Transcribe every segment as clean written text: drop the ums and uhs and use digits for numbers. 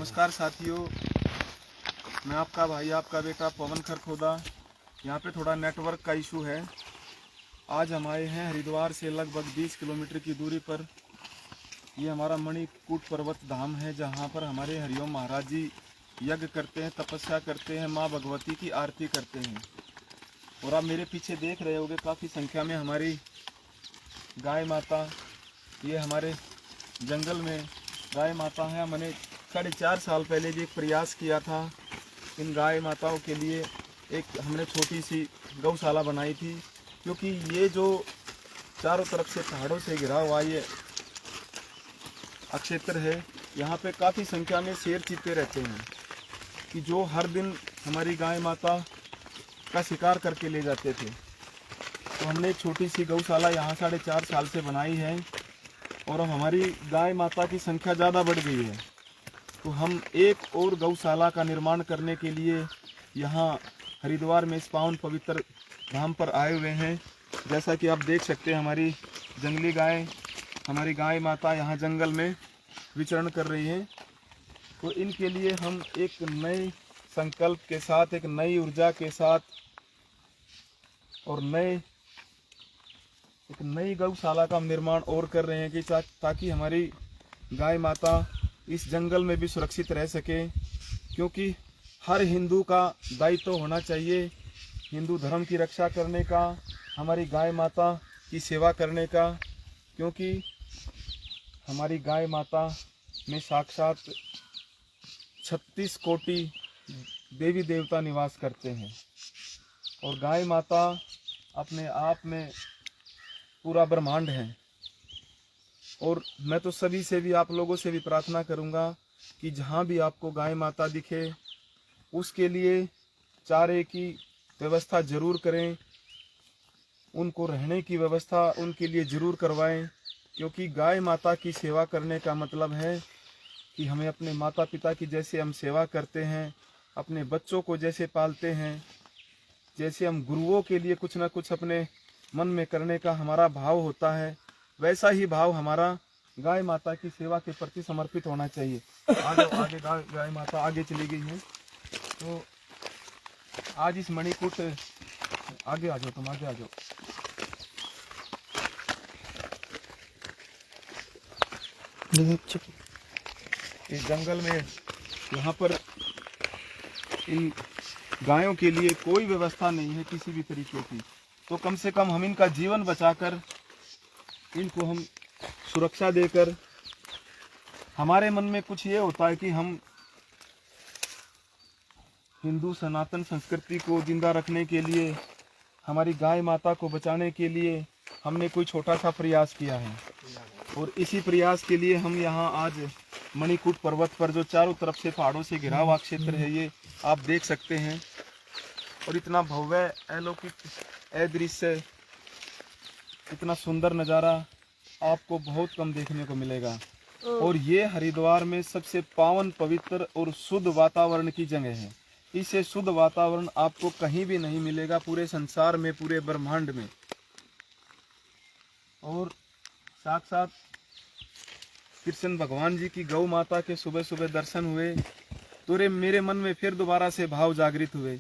नमस्कार साथियों, मैं आपका भाई आपका बेटा पवन खरखोदा। यहाँ पे थोड़ा नेटवर्क का इशू है। आज हम आए हैं हरिद्वार से लगभग 20 किलोमीटर की दूरी पर। ये हमारा मणिकूट पर्वत धाम है, जहाँ पर हमारे हरिओम महाराज जी यज्ञ करते हैं, तपस्या करते हैं, माँ भगवती की आरती करते हैं। और आप मेरे पीछे देख रहे होंगे काफ़ी संख्या में हमारी गाय माता, ये हमारे जंगल में गाय माता है। मैंने 4.5 साल पहले भी एक प्रयास किया था इन गाय माताओं के लिए। एक हमने छोटी सी गौशाला बनाई थी, क्योंकि ये जो चारों तरफ से पहाड़ों से घिरा हुआ ये क्षेत्र है, यहाँ पे काफ़ी संख्या में शेर चीते रहते हैं कि जो हर दिन हमारी गाय माता का शिकार करके ले जाते थे। तो हमने एक छोटी सी गौशाला यहाँ 4.5 साल से बनाई है, और अब हमारी गाय माता की संख्या ज़्यादा बढ़ गई है। तो हम एक और गौशाला का निर्माण करने के लिए यहाँ हरिद्वार में इस पावन पवित्र धाम पर आए हुए हैं। जैसा कि आप देख सकते हैं, हमारी जंगली गाय, हमारी गाय माता यहाँ जंगल में विचरण कर रही हैं। तो इनके लिए हम एक नए संकल्प के साथ, एक नई ऊर्जा के साथ और एक नई गौशाला का निर्माण और कर रहे हैं कि ताकि हमारी गाय माता इस जंगल में भी सुरक्षित रह सके। क्योंकि हर हिंदू का दायित्व होना चाहिए हिंदू धर्म की रक्षा करने का, हमारी गाय माता की सेवा करने का। क्योंकि हमारी गाय माता में साक्षात 36 कोटि देवी देवता निवास करते हैं, और गाय माता अपने आप में पूरा ब्रह्मांड है। और मैं तो सभी से भी, आप लोगों से भी प्रार्थना करूंगा कि जहाँ भी आपको गाय माता दिखे उसके लिए चारे की व्यवस्था जरूर करें, उनको रहने की व्यवस्था उनके लिए जरूर करवाएं। क्योंकि गाय माता की सेवा करने का मतलब है कि हमें अपने माता पिता की जैसे हम सेवा करते हैं, अपने बच्चों को जैसे पालते हैं, जैसे हम गुरुओं के लिए कुछ ना कुछ अपने मन में करने का हमारा भाव होता है, वैसा ही भाव हमारा गाय माता की सेवा के प्रति समर्पित होना चाहिए। आगे गाय माता आगे चली गई है। तो आज इस मणिकूट, आगे आ जाओ, तुम आगे आ जाओ। इस जंगल में यहाँ पर इन गायों के लिए कोई व्यवस्था नहीं है किसी भी तरीके की। तो कम से कम हम इनका जीवन बचाकर, इनको हम सुरक्षा देकर, हमारे मन में कुछ ये होता है कि हम हिंदू सनातन संस्कृति को जिंदा रखने के लिए, हमारी गाय माता को बचाने के लिए हमने कोई छोटा सा प्रयास किया है। और इसी प्रयास के लिए हम यहाँ आज मणिकूट पर्वत पर, जो चारों तरफ से पहाड़ों से घिरा हुआ क्षेत्र है, ये आप देख सकते हैं। और इतना भव्य अलौकिक दृश्य, इतना सुंदर नज़ारा आपको बहुत कम देखने को मिलेगा। और ये हरिद्वार में सबसे पावन, पवित्र और शुद्ध वातावरण की जगह है। इससे शुद्ध वातावरण आपको कहीं भी नहीं मिलेगा, पूरे संसार में, पूरे ब्रह्मांड में। और साक्षात कृष्ण भगवान जी की गौ माता के सुबह सुबह दर्शन हुए तो मेरे मन में फिर दोबारा से भाव जागृत हुए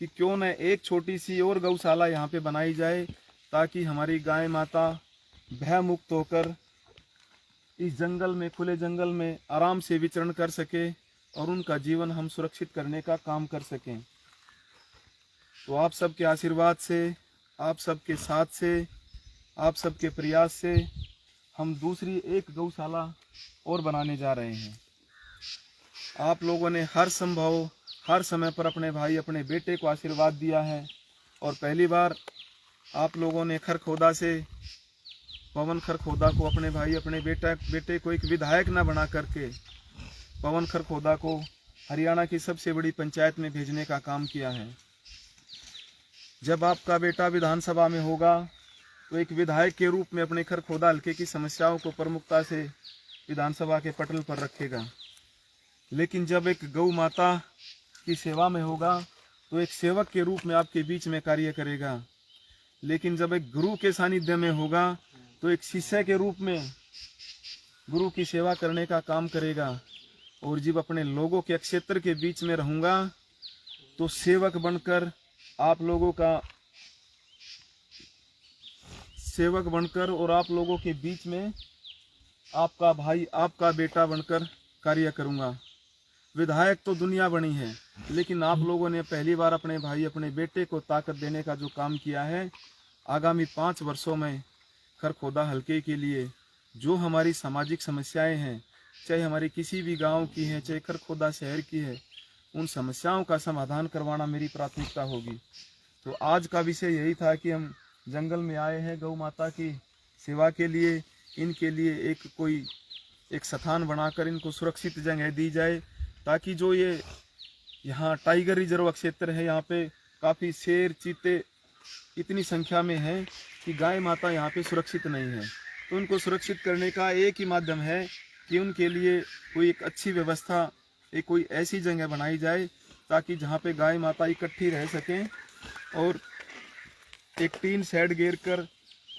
कि क्यों न एक छोटी सी और गौशाला यहाँ पे बनाई जाए, ताकि हमारी गाय माता भय मुक्त होकर इस जंगल में, खुले जंगल में आराम से विचरण कर सके और उनका जीवन हम सुरक्षित करने का काम कर सकें। तो आप सबके आशीर्वाद से, आप सबके साथ से, आप सबके प्रयास से हम दूसरी एक गौशाला और बनाने जा रहे हैं। आप लोगों ने हर संभव, हर समय पर अपने भाई, अपने बेटे को आशीर्वाद दिया है। और पहली बार आप लोगों ने खरखोदा से, पवन खरखोदा को, अपने भाई, अपने बेटे को एक विधायक न बना करके पवन खरखोदा को हरियाणा की सबसे बड़ी पंचायत में भेजने का काम किया है। जब आपका बेटा विधानसभा में होगा तो एक विधायक के रूप में अपने खरखोदा हल्के की समस्याओं को प्रमुखता से विधानसभा के पटल पर रखेगा। लेकिन जब एक गौ माता की सेवा में होगा तो एक सेवक के रूप में आपके बीच में कार्य करेगा। लेकिन जब एक गुरु के सानिध्य में होगा तो एक शिष्य के रूप में गुरु की सेवा करने का काम करेगा। और जब अपने लोगों के क्षेत्र के बीच में रहूँगा तो सेवक बनकर आप लोगों का सेवक बनकर और आप लोगों के बीच में आपका भाई आपका बेटा बनकर कार्य करूँगा। विधायक तो दुनिया बनी है, लेकिन आप लोगों ने पहली बार अपने भाई अपने बेटे को ताकत देने का जो काम किया है, आगामी 5 वर्षों में खरखोदा हलके के लिए जो हमारी सामाजिक समस्याएं हैं, चाहे हमारी किसी भी गांव की है, चाहे खरखोदा शहर की है, उन समस्याओं का समाधान करवाना मेरी प्राथमिकता होगी। तो आज का विषय यही था कि हम जंगल में आए हैं गौ माता की सेवा के लिए। इनके लिए एक स्थान बनाकर इनको सुरक्षित जगह दी जाए, ताकि जो ये यहाँ टाइगर रिजर्व क्षेत्र है, यहाँ पे काफ़ी शेर चीते इतनी संख्या में हैं कि गाय माता यहाँ पे सुरक्षित नहीं है। तो उनको सुरक्षित करने का एक ही माध्यम है कि उनके लिए कोई एक अच्छी व्यवस्था, एक कोई ऐसी जगह बनाई जाए ताकि जहाँ पे गाय माता इकट्ठी रह सकें, और एक टीन शेड घेर कर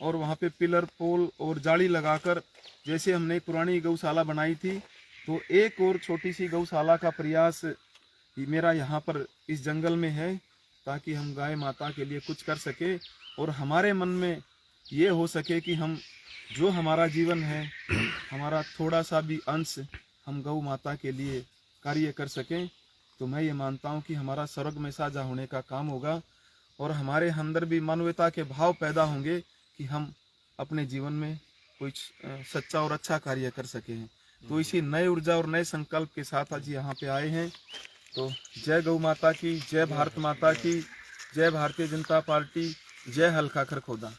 और वहाँ पे पिलर पोल और जाली लगाकर, जैसे हमने एक पुरानी गौशाला बनाई थी, तो एक और छोटी सी गौशाला का प्रयास मेरा यहाँ पर इस जंगल में है, ताकि हम गाय माता के लिए कुछ कर सके और हमारे मन में ये हो सके कि हम जो हमारा जीवन है, हमारा थोड़ा सा भी अंश हम गौ माता के लिए कार्य कर सकें। तो मैं ये मानता हूँ कि हमारा स्वर्ग में साझा होने का काम होगा और हमारे अंदर भी मानवता के भाव पैदा होंगे कि हम अपने जीवन में कुछ सच्चा और अच्छा कार्य कर सके हैं। तो इसी नए ऊर्जा और नए संकल्प के साथ आज यहाँ पे आए हैं। तो जय गौ माता की, जय भारत माता की, जय भारतीय जनता पार्टी, जय हल्का खरखोदा।